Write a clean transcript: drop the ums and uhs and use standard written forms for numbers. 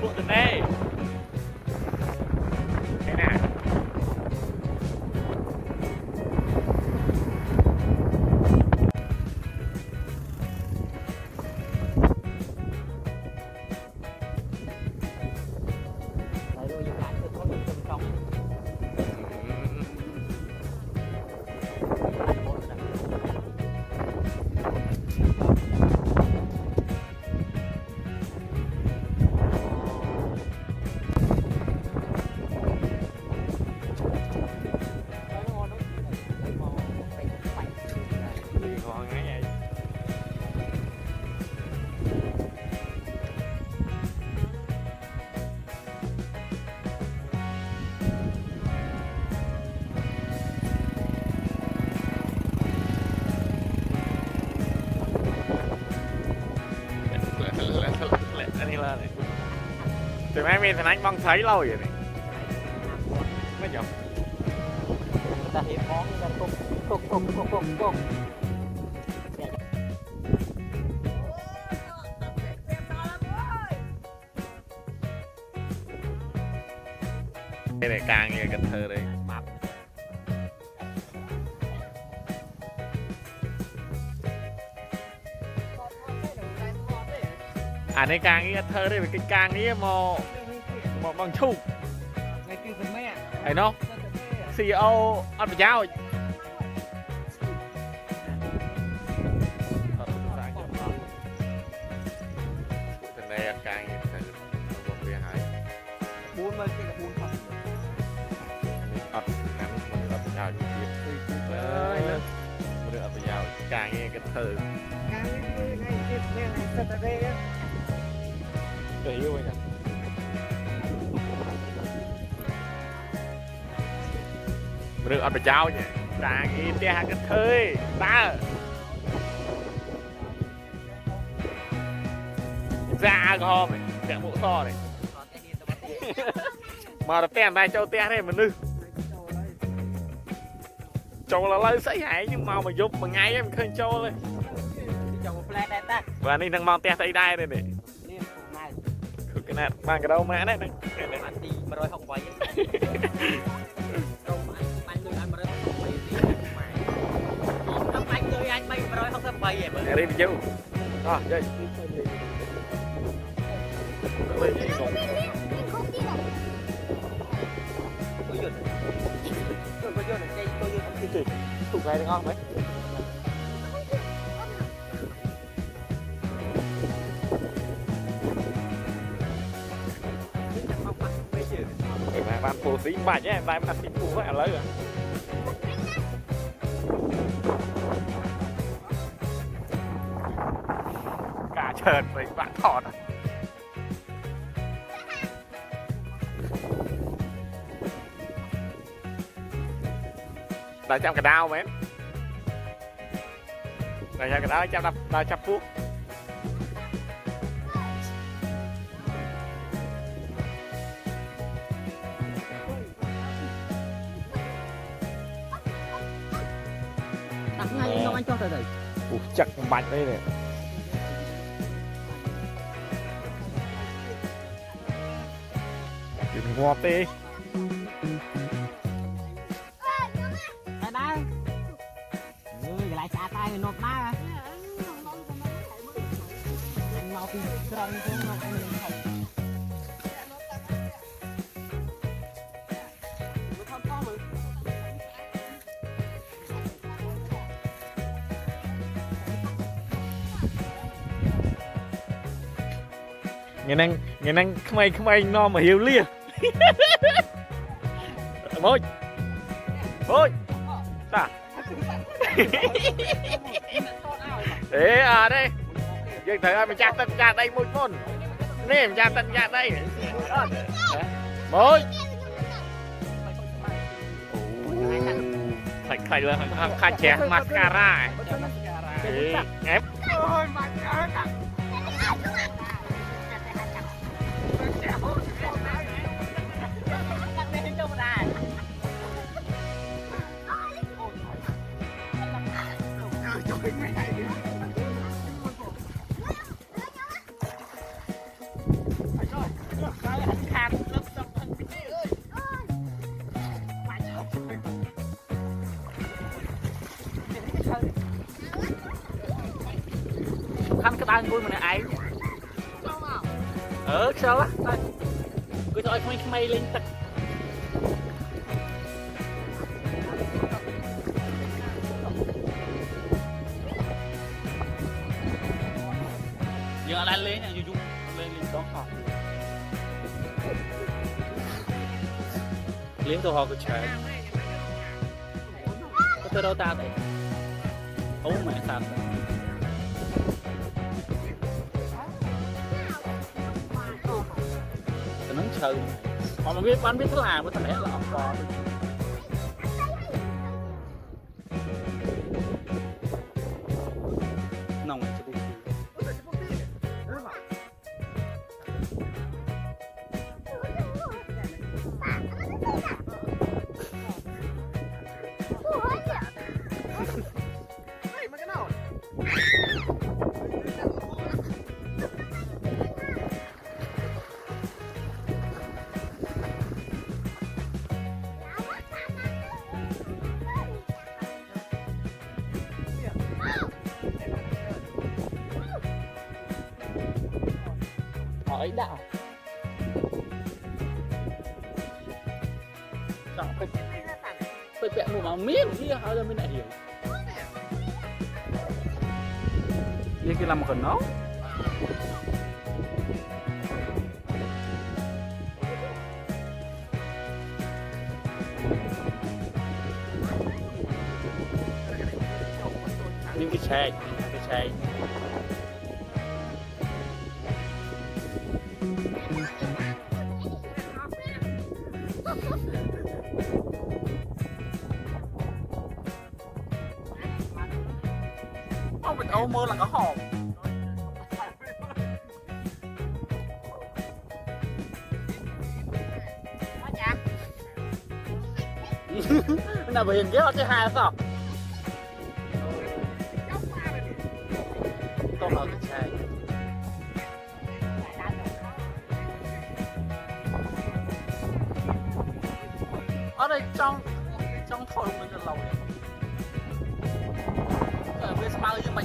Phụ từ đây. Thế nào? Này. Từ mấy mình thằng anh băng thấy lâu rồi này. Mấy chồng. Ta hiệp món ta cục. Cái này càng nghe Cần Thơ đây. À đây càng nghe Thơ đây, cái càng nghe mà bằng chung. Ngay kia phần mẹ. Thấy nó? CEO ăn phải giao. Từ đây càng nghe Thơ. Một phía hai. Buôn mà cái là buôn thật. Ăn phải giao như kia. Một ăn phải giao càng nghe Cần Thơ. Ngay kia phần mẹ này thật là đây á. Tôi hiểu rồi nhỉ. Được ăn phải trao nhỉ. Đang im tia hàng Cần Thơ ta. Ra go mày, kẹo bộ so này. Mà là tem này châu te đây mà nư. Châu là lấy sấy hải nhưng mà giúp mà ngay em khơi châu lên. Và anh đang mang te tay đai đây này. Cái này mang cái đâu mà này này. Anh đi mà rồi không quay. Anh bay rồi không thâm bay vậy đi mình vô. Đó, chơi. Tụi này ngon mấy. Mà bạn phù xí mà nhé, tại bạn xí phù phải lấy rồi. Cả trơn với bạn thọt. Đã chăm cái đao mấy. Đã chăm cái đao chăm đao chăm phút. Đặt ngay nó anh cho tới đây. Chắc mạnh đây này. Đừng ngọt đi. Đây đây. Lại xả tay rồi nộp má. Anh mau đi trong xuống nó anh lên không. Ngày năng không ai no mà hiểu lia. Môi ta thế à đây vậy thấy ai mình chặt đây một con nè mình chặt đây môi thầy là khai trẻ mascara em vui mà này ấy sao á cứ thôi không mày lên tật giờ lại lên này dung lên có họ liếm tôi họ cứ chạy có tới đâu ta đấy ấu mẹ sao nó chơi họ mà biết bán biết thế nào mới thằng bé là họ còn nòng này chứ họ ấy đạo sao phải bẹ một mà miếng gì họ ra mới lại hiểu như kia làm một phần nó những cái chai ông mình âu mơ là có hòm nào về hình ghé thứ hai sao tôi ở cái chai ở đây trong thôi mình là lâu rồi bên bao nhiêu mà